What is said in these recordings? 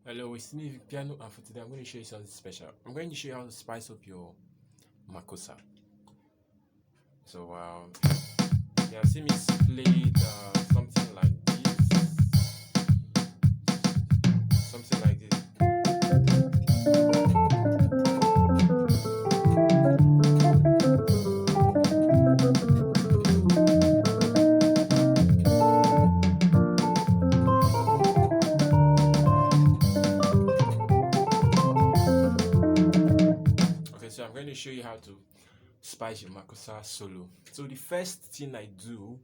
Hello, it's me Piano, and for today I'm going to show you something special. I'm going to show you how to spice up your makosa. So, you have seen me play something like this, something like this. Okay, so I'm going to show you how to spice your makosa solo. So the first thing I do,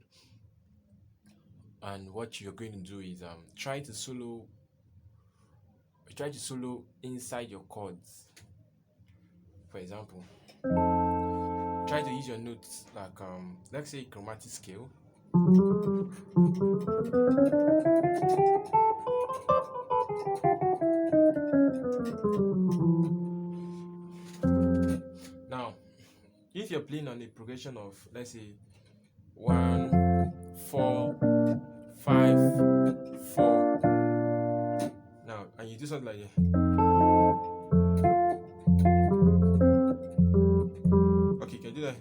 and what you're going to do is try to solo inside your chords. For example, try to use your notes like let's say chromatic scale. Now, if you're playing on a progression of, let's say, 1, 4, 5, 4. Now, and you do something like that. Okay, can you do that?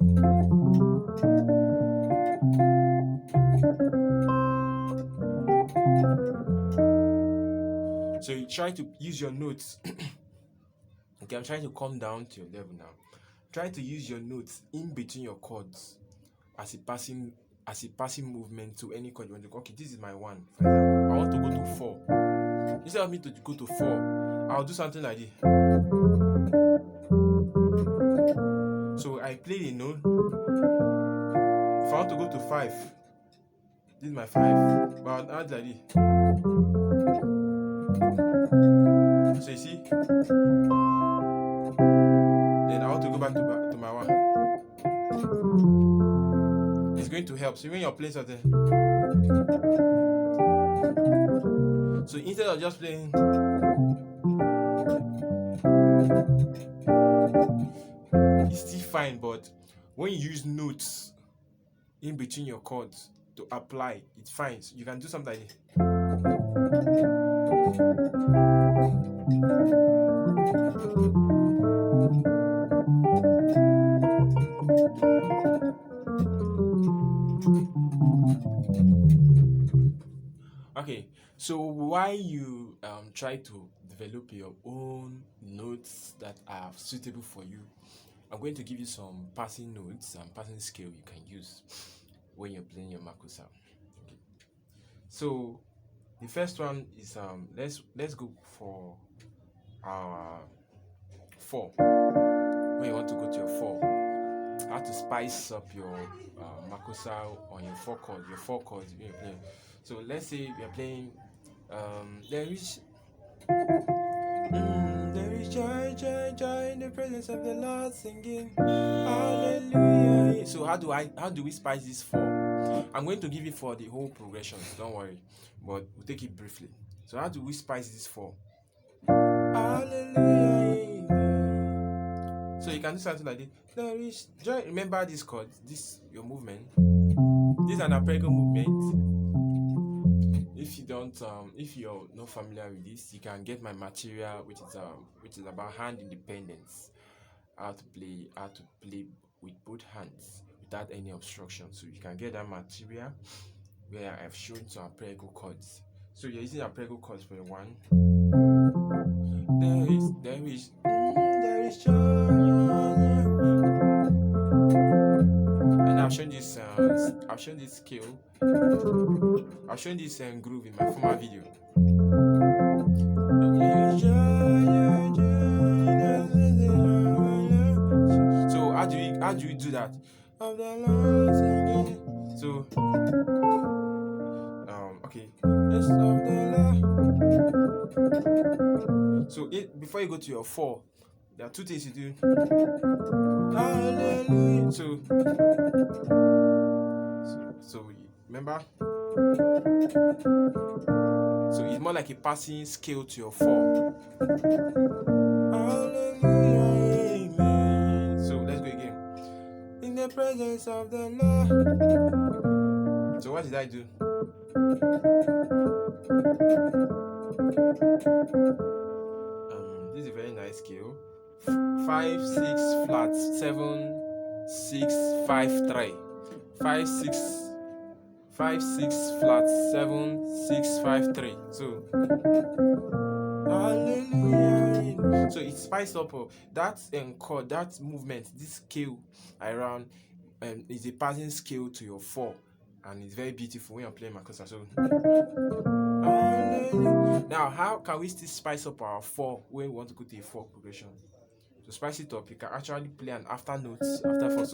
So you try to use your notes. Okay, I'm trying to come down to your level now. Try to use your notes in between your chords as a passing movement to any chord you want to go. Okay, this is my 1, for example. I want to go to 4. Instead of me to go to 4, I'll do something like this. So I play the note. If I want to go to 5, this is my 5, but I'll add like this. So you see? Then I want to go back to my 1. It's going to help. So when you're playing something, so instead of just playing, it's still fine, but when you use notes in between your chords to apply, it's fine. So you can do something like this. Okay, so while you try to develop your own notes that are suitable for you, I'm going to give you some passing notes and passing scale you can use when you're playing your makosa. Okay. So the first one is let's go for our 4. When you want to go to your 4, how to spice up your makosa on your 4 chords. Your 4 chords when you're playing. So let's say we are playing. There is joy, joy, joy in the presence of the Lord, singing hallelujah. So how do we spice this 4? I'm going to give it for the whole progression. Don't worry, but we'll take it briefly. So how do we spice this 4? Hallelujah. So you can do something like this. There is joy. Remember this chord, this your movement. This is an arpeggiato movement. If you don't, if you're not familiar with this, you can get my material, which is about hand independence, how to play with both hands without any obstruction. So you can get that material where I've shown some arpeggiato chords. So you're using arpeggiato chords for the 1. There is joy. And I've shown this scale. I've shown this groove in my former video. So how do we do that? So okay. So before you go to your 4, there are 2 things you do. Hallelujah. So remember. So it's more like a passing scale to your 4. Hallelujah, amen. So let's go again. In the presence of the Lord. So what did I do? This is a very nice scale. 5 6 flat 7 6 5 3. 5 6 5 6 flat 7 6 5 3. So hallelujah. So it spiced up that chord, that movement, this scale around is a passing scale to your 4, and it's very beautiful when you're playing makossa. So now, how can we still spice up our 4 when we want to go to a 4 progression? To spice it up, you can actually play an after notes after 4.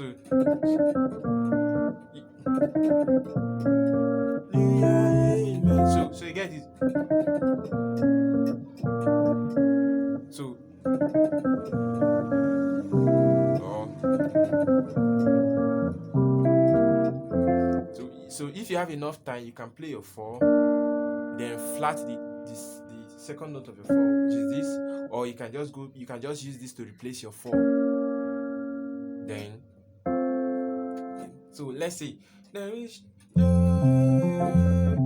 So you get it. So so if you have enough time, you can play your 4, then flat the second note of your 4, which is this, or you can just use this to replace your 4. Then so let's say there is joy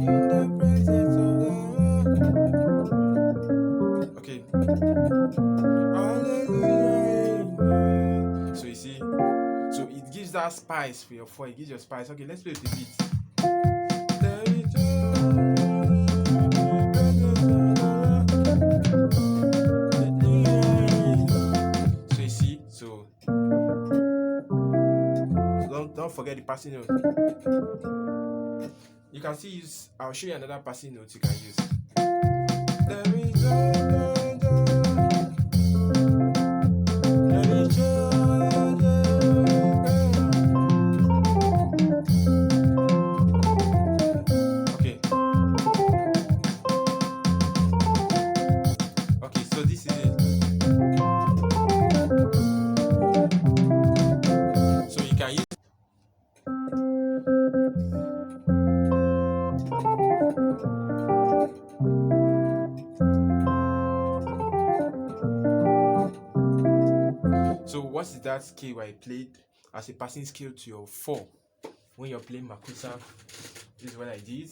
in the presence of God. Okay. Hallelujah. So you see, so it gives that spice for your 4. It gives your spice. Okay, let's play with the beat. So you see, so don't forget the passing note. You can still use, I'll show you another passing note you can use. Okay, so this is it. So you can use so what is that scale I played as a passing scale to your 4 when you're playing makossa? This is what I did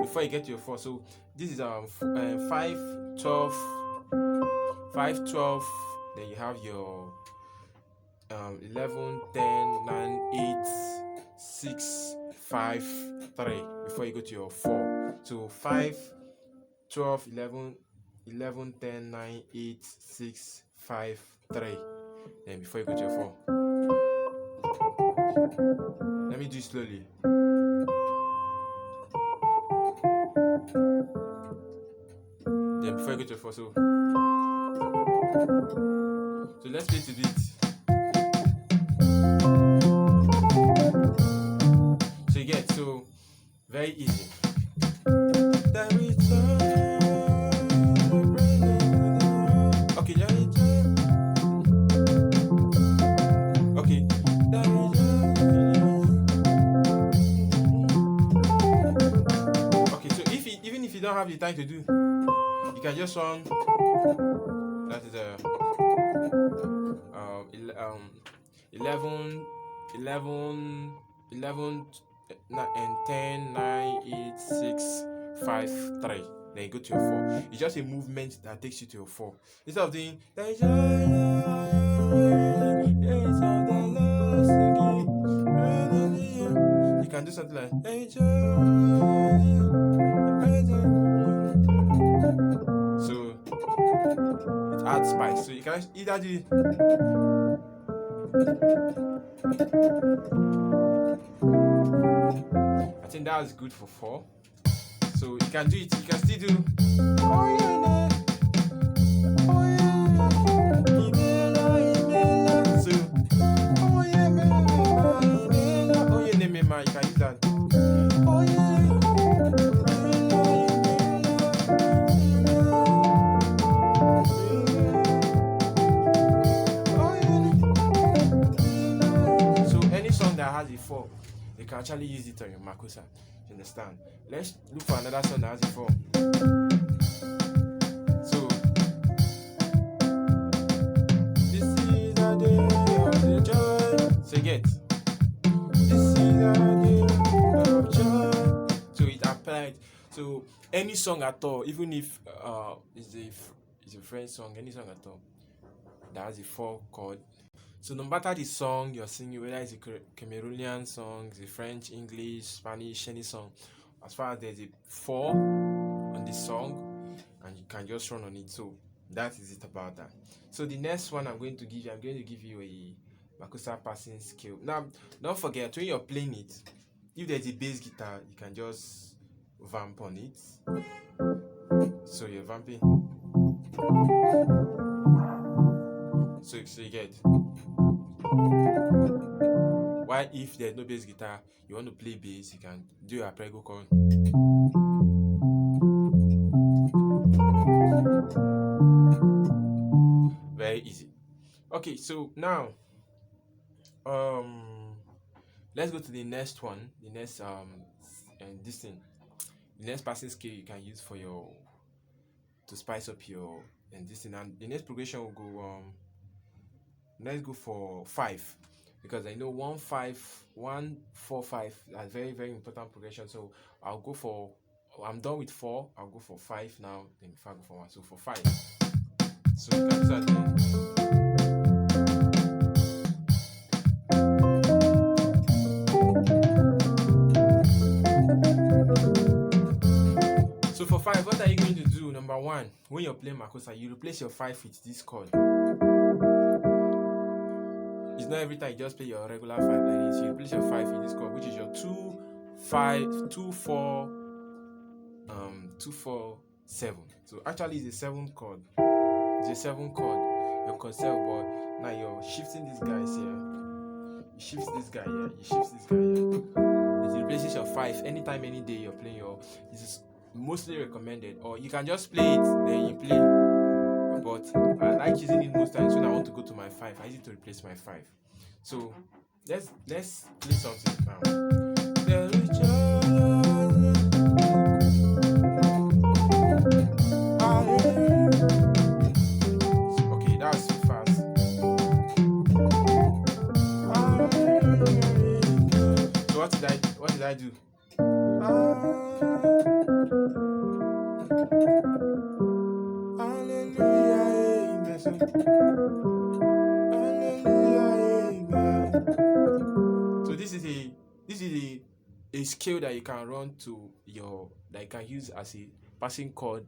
before you get to your 4. So this is 5 12 5 12. Then you have your 11 10 9 8 6 5 3 before you go to your 4. So 5 12 11 10 9 8 6 5 3. Then before you go to your 4. Let me do it slowly. Then before you go to your 4. So let's play to beat. So you get, so very easy. Okay, okay. Okay, so even if you don't have the time to do, you can just song. That is 11 and 10 9 8 6 5 3. Then you go to your 4. It's just a movement that takes you to your 4. Instead of doing you can do something like so it adds spice. So you can either do I think that's good for 4. So you can do it, you can still do so you can use that. So any song that has a 4, you can actually use it on your makossa. You understand? Let's look for another song that has a 4. So this is the day of the joy. So you get, this is the day of joy. So it applied. So any song at all, even if it's a French song, any song at all that has a 4 chord. So no matter the song you're singing, whether it's a Cameroonian song, it's a French, English, Spanish, any song, as far as there's a 4 on the song, and you can just run on it. So that is it about that. So the next one I'm going to give you a makossa passing scale. Now don't forget, when you're playing it, if there's a bass guitar, you can just vamp on it. So you're vamping. So you get. Why if there's no bass guitar, you want to play bass, you can do a prego chord. Very easy. Okay, so now let's go to the next one. The next and this thing. The next passing scale you can use for your to spice up your and this thing. And the next progression will go let's go for 5, because I know 1 5 1 4 5 are very, very important progression. So I'll go for, I'm done with 4, I'll go for 5 now, then 5 go for 1. So for 5, so you can start doing. So for 5, what are you going to do? Number 1, when you're playing makossa, you replace your 5 with this chord. It's not every time you just play your regular 5 like this. You replace your 5 with this chord, which is your 2 5 2 4 2 4 7. So actually it's a 7th chord. It's a 7th chord. Your chord 7, but now you're shifting these guys here. You shift this guy here. You shift this guy here. It replaces your 5 anytime, any day you're playing your. This is mostly recommended, or you can just play it, then you play. But I like using it most times when I want to go to my 5. I use it to replace my 5. So let's play something now. Okay, that's too fast. So what did I do? So this is a scale that you can run to your, that you can use as a passing chord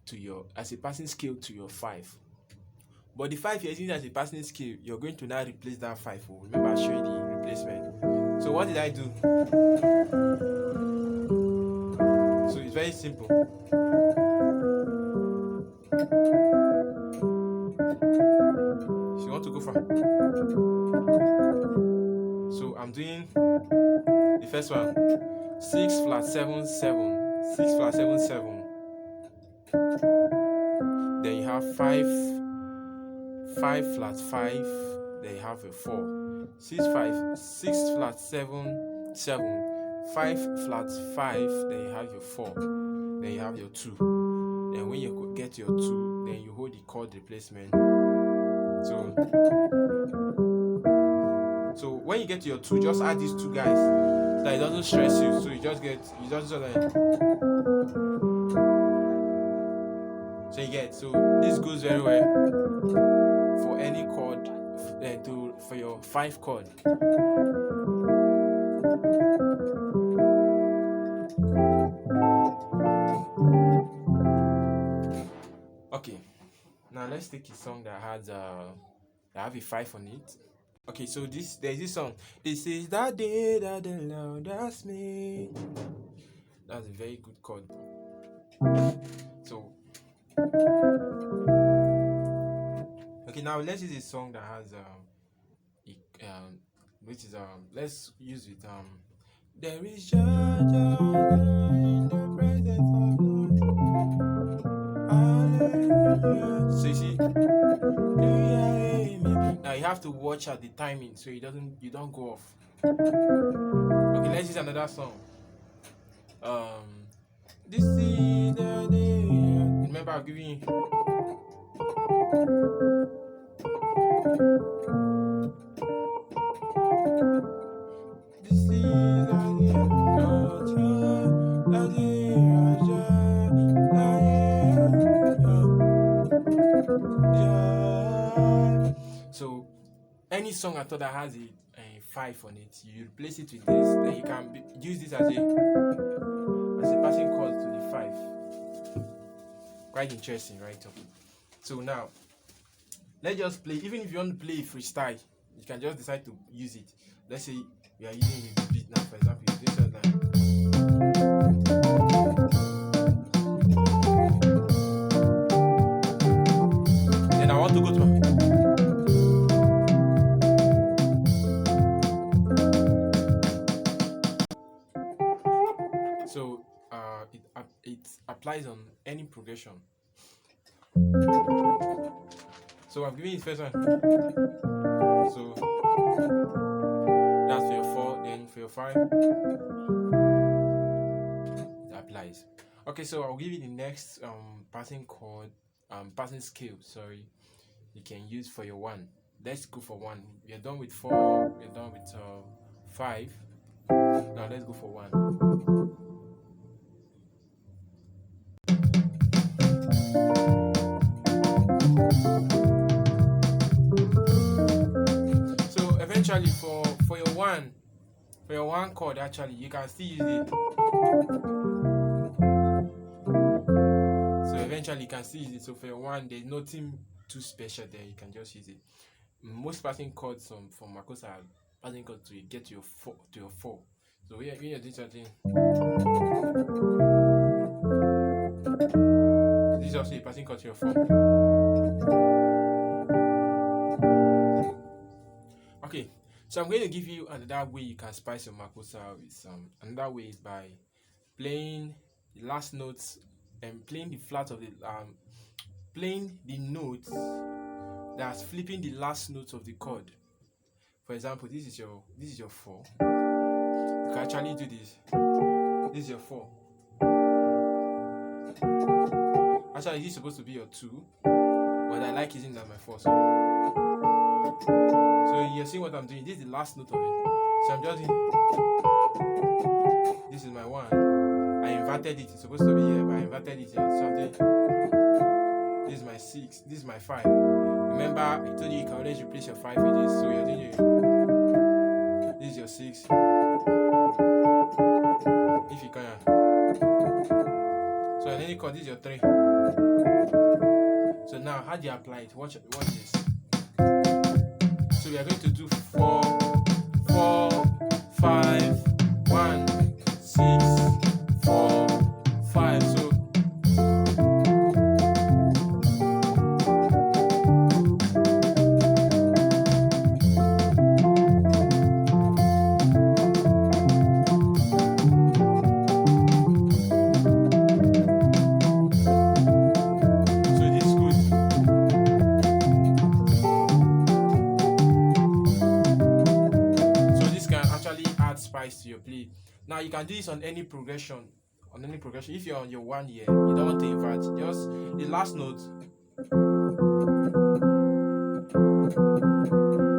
to your, as a passing scale to your 5. But the 5 you're using as a passing scale, you're going to now replace that 5. Remember I showed you the replacement. So what did I do? So it's very simple. So you want to go from, so I'm doing the first one, 6 flat 7 7, 6 flat 7 7. Then you have 5 flat 5. Then you have a 4. 6 flat 7 7. 5 flat 5. Then you have your 4. Then you have your 2. Then when you get your 2, then you hold the chord replacement. So when you get to your 2, just add these 2 guys so that it doesn't stress you. So you just so you get, so this goes very well for any chord, for your 5 chord. Okay, now let's take a song that has that have a 5 on it. Okay, so there's this song. This is that day that the Lord has made. That's a very good chord. So okay, now let's use a song that has which is let's use it there is joy in the presence of God. Hallelujah. So you see, now you have to watch at the timing so you don't go off. Okay, let's use another song. This is the day. Remember, I'm giving you. This is the day. song at all that has a 5 on it, you replace it with this, then you can use this as a passing chord to the 5. Quite interesting, right? Okay. So now, let's just play. Even if you want to play freestyle, you can just decide to use it. Let's say we are using the beat now, for example, you do this now. Then I want to go to. So it applies on any progression. So I'm giving it first one. So that's for your 4, then for your 5, it applies. Okay, so I'll give you the next passing chord, passing scale. Sorry, you can use for your 1. Let's go for 1. We are done with 4. We are done with 5. Now let's go for 1. So eventually for your one chord, actually you can still use it. So eventually you can still use it. So for your 1, there's nothing too special there. You can just use it. Most passing chords from makossa are passing chords to get to your 4. So when you're doing something, this is also a passing chord to your 4. Okay, so I'm going to give you another way you can spice your makossa with another way is by playing the last notes and playing the flat of the playing the notes that's flipping the last notes of the chord. For example, this is your 4. You can actually do this. This is your 4. Actually, this is supposed to be your 2, but I like using that my 4. So you're seeing what I'm doing. This is the last note of it. So I'm just doing. This is my 1. I inverted it. It's supposed to be here, but I inverted it here. Something. This is my 6. This is my 5. Remember, I told you can always replace your 5 with this. So you're doing it. This is your 6. If you can. So in any chord, this is your 3. So now, how do you apply it? Watch this. So we are going to do 4, 4, 5, 1, 6, 4, 5. So spice to your play. Now you can do this on any progression. If you're on your 1 here, you don't want to invert. Just the last note,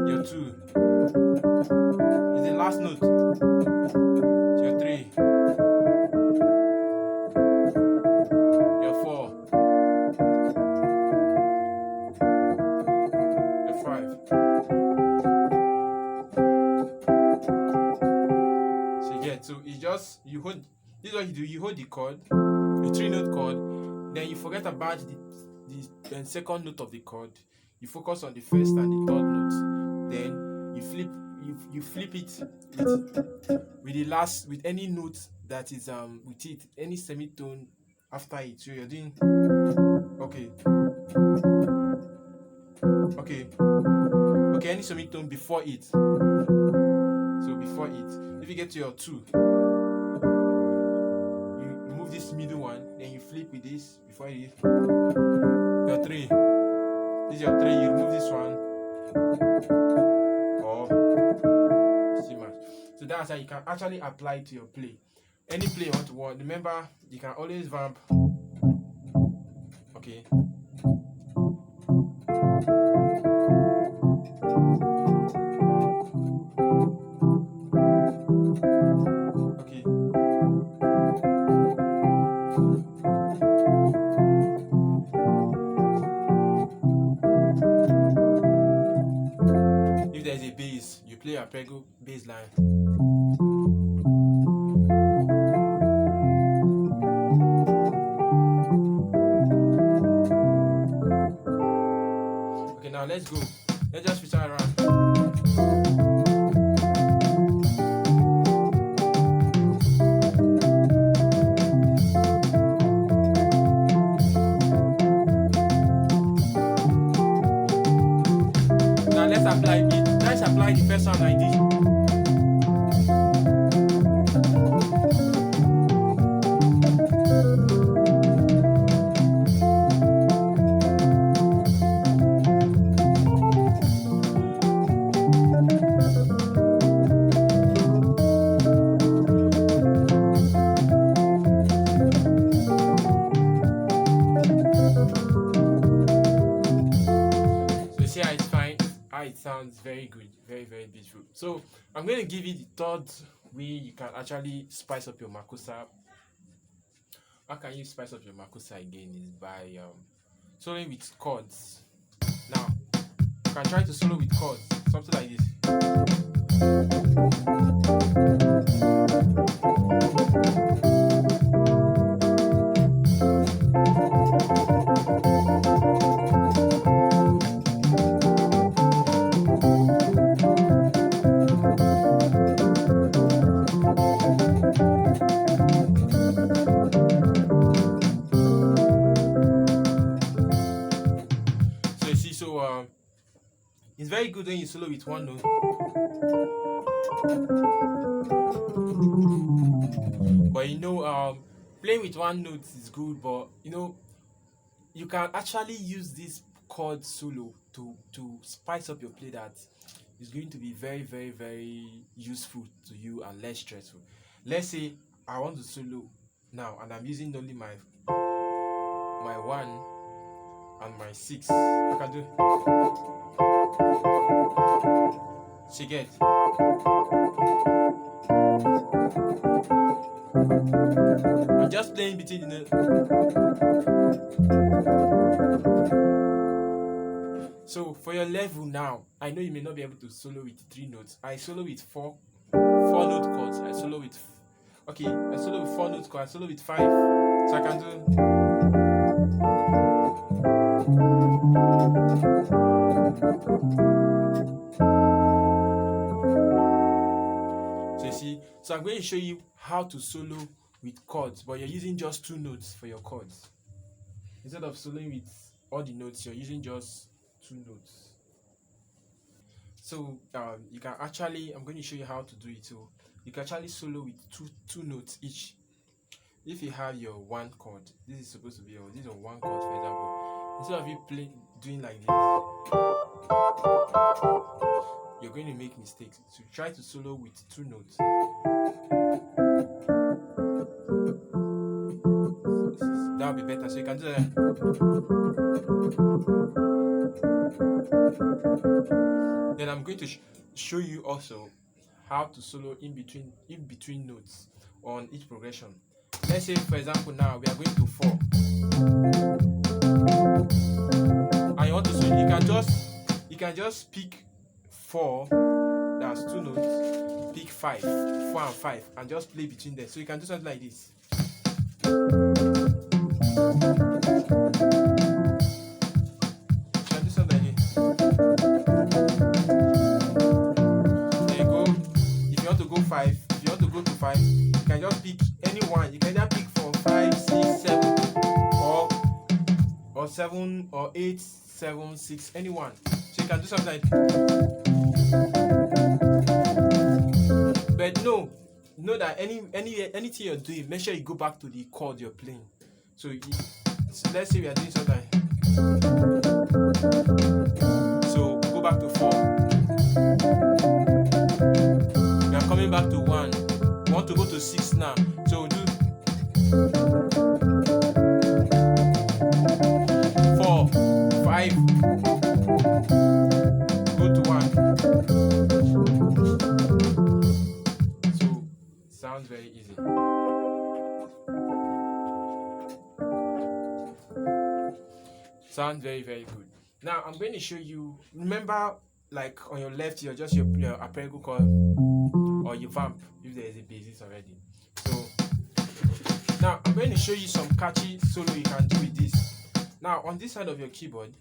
your 2 is the last note. Your 3, your 4, your 5. So it's just you hold. This is what you do. You hold the chord, the 3-note chord. Then you forget about the second note of the chord. You focus on the first and the 3rd note. Then you flip it with any note that is with it, any semitone after it. So you're doing okay, any semitone before it. So before it, if you get to your 2, you remove this middle one, then you flip with this before it. Your 3, this is your 3. You remove this one. See much. So that's how you can actually apply it to your play. Any play you want. Remember, you can always vamp. Okay. If there's a play arpeggiato bass line. Okay, now let's go. Let's just return around. Now let's apply it. Let's apply the first sound like this. So you see how it's fine, how it sounds very good, very, very beautiful. So I'm going to give you the third way you can actually spice up your makosa. How can you spice up your makosa again is by soloing with chords. Now you can try to solo with chords, something like this. So you see, it's very good when you solo with one note. But playing with one note is good, but you can actually use this chord solo to spice up your play that is going to be very, very, very useful to you and less stressful. Let's say I want to solo now and I'm using only my 1 and my 6. I can do. She get. I'm just playing between the notes. So for your level now, I know you may not be able to solo with 3 notes. I solo with 4 note chords. I solo with 4 note chords. I solo with 5. So I can do. So you see, so I'm going to show you how to solo with chords, but you're using just 2 notes for your chords. Instead of soloing with all the notes, you're using just 2 notes. So you can actually, I'm going to show you how to do it. So you can actually solo with two notes each. If you have your 1 chord, this is supposed to be this is on 1 chord, for example. Instead of you doing like this, you're going to make mistakes. So try to solo with 2 notes. That would be better. So you can do that. Then I'm going to show you also how to solo in between notes on each progression. Let's say, for example, now we are going to 4, and you want to solo. You can just pick 4. That's 2 notes. Pick 5, 4 and 5, and just play between them. So you can do something like this. Go 5. If you want to go to 5, you can just pick any one. You can either pick 4, 5, 6, 7, or 7 or 8, 7, 6, any one. So you can do something like that. But know that anything you're doing, make sure you go back to the chord you're playing. So let's say we are doing something. So go back to 4. Coming back to 1. We want to go to 6 now. So we'll do 4, 5, go to 1. So sounds very easy. Sounds very, very good. Now I'm going to show you. Remember, like on your left, you're just your arpeggio chord or your vamp if there is a basis already. So now I'm going to show you some catchy solo you can do with this. Now on this side of your keyboard,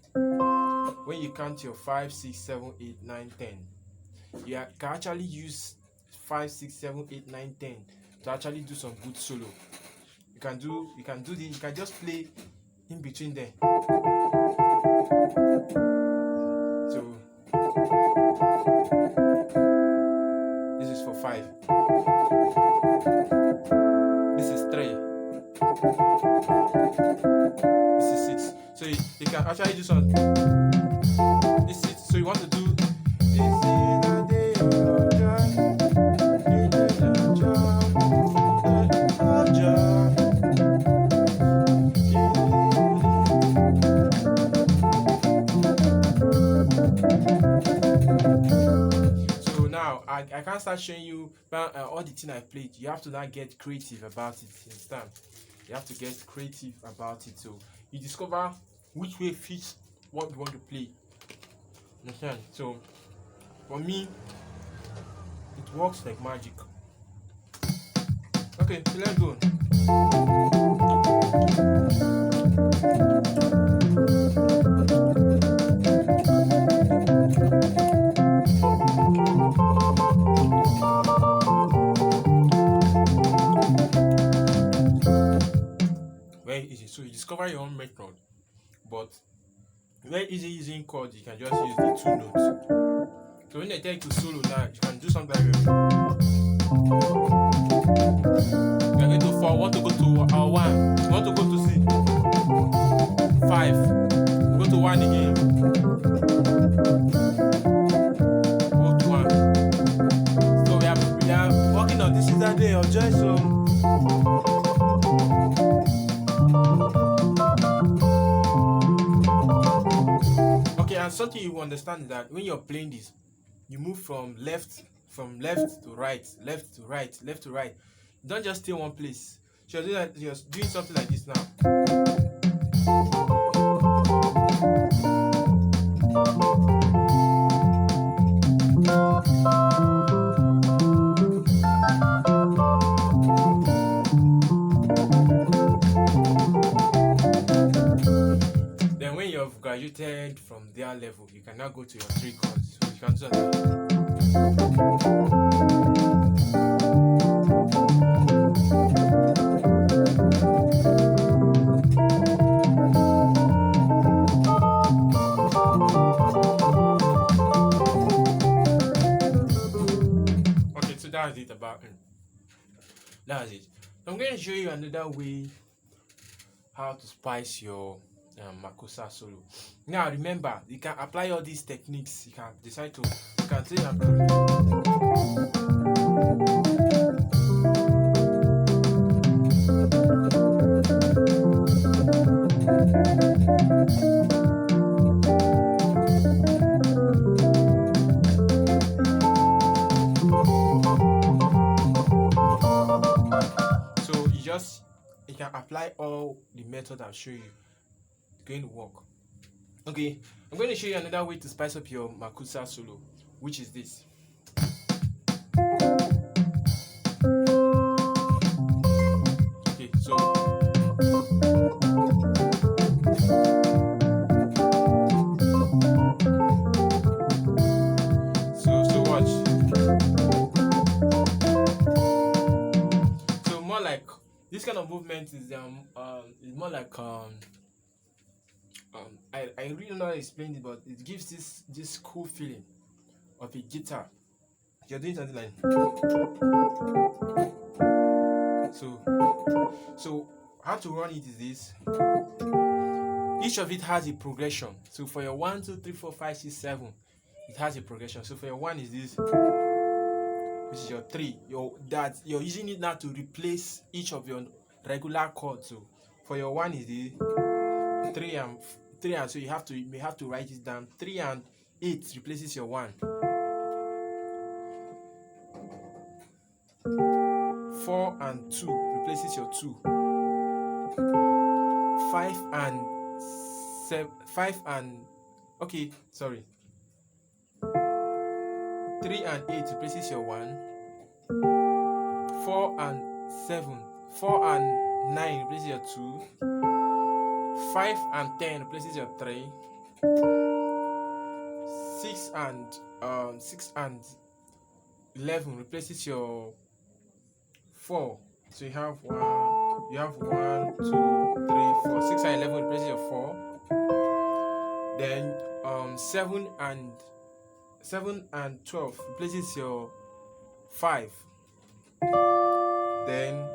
when you count your 5, 6, 7, 8, 9, 10, you can actually use 5, 6, 7, 8, 9, 10 to actually do some good solo. You can do this, you can just play in between there. So this is for 5. This is 3. This is 6. So you can actually do some. This is, so you want to do this is the day of joy. This is the joy. So now I can't start showing you all the things I played. You have to now get creative about it. Understand? You have to get creative about it. So you discover which way fits what you want to play. Understand? So for me, it works like magic. Okay, so let's go. Very easy. So you discover your own method, but very easy using chords. You can just use the 2 notes. So when they take to solo now, you can do something like this. You can go to 4, want to go to 1, you want to go to 5, go to 1 again, go to 1. So we are working on this is the day of joy. So okay, and something you understand is that when you're playing this, you move from left to right, left to right, left to right. Don't just stay one place. So you're doing something like this now. Then when you've graduated from their level, you can now go to your 3 chords. So you can do that. Okay, so that's it about it. That's it. I'm going to show you another way how to spice your makossa solo. Now remember, you can apply all these techniques. You can decide to, you can say and so you can apply all the method I'll show you. It's going to work. Okay, I'm going to show you another way to spice up your makossa solo, which is this. Okay, so watch. So more like this kind of movement is more like I really don't know how to explain it, but it gives this cool feeling of a guitar. You're doing something like so how to run it is this. Each of it has a progression. So for your 1, 2, 3, 4, 5, 6, 7, it has a progression. So for your 1 is this, which is your 3. You're using it now to replace each of your regular chords. So for your 1 is the 3 and so you have to write it down. 3 and 8 replaces your 1. 4 and 2 replaces your 2. 5 and 7. 5 and okay, sorry. 3 and 8 replaces your 1. 4 and 7. 4 and 9 replaces your 2. 5 and 10 replaces your 3. 6 and 11 replaces your 4. So you have 1, 2, 3, 4. 6 and 11 replaces your 4. Then 7 and 12 replaces your 5. Then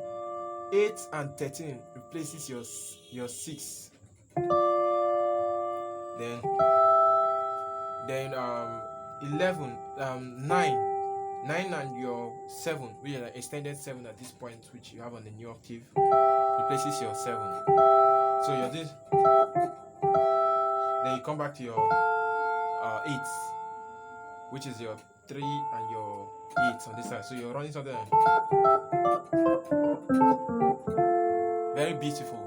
8 and 13 replaces your 6. Then 11 9 and your 7, which is an extended 7 at this point, which you have on the new octave, replaces your 7. So you're this. Then you come back to your 8, which is your 3 and your 8 on this side. So you're running something very beautiful.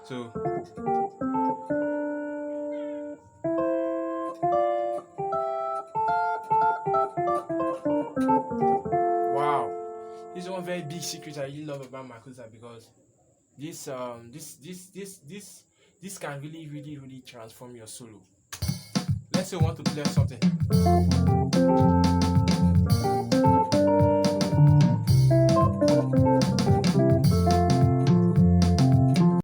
So wow, this is one very big secret I really love about makossa, because this can really transform your solo. Let's say you want to play something.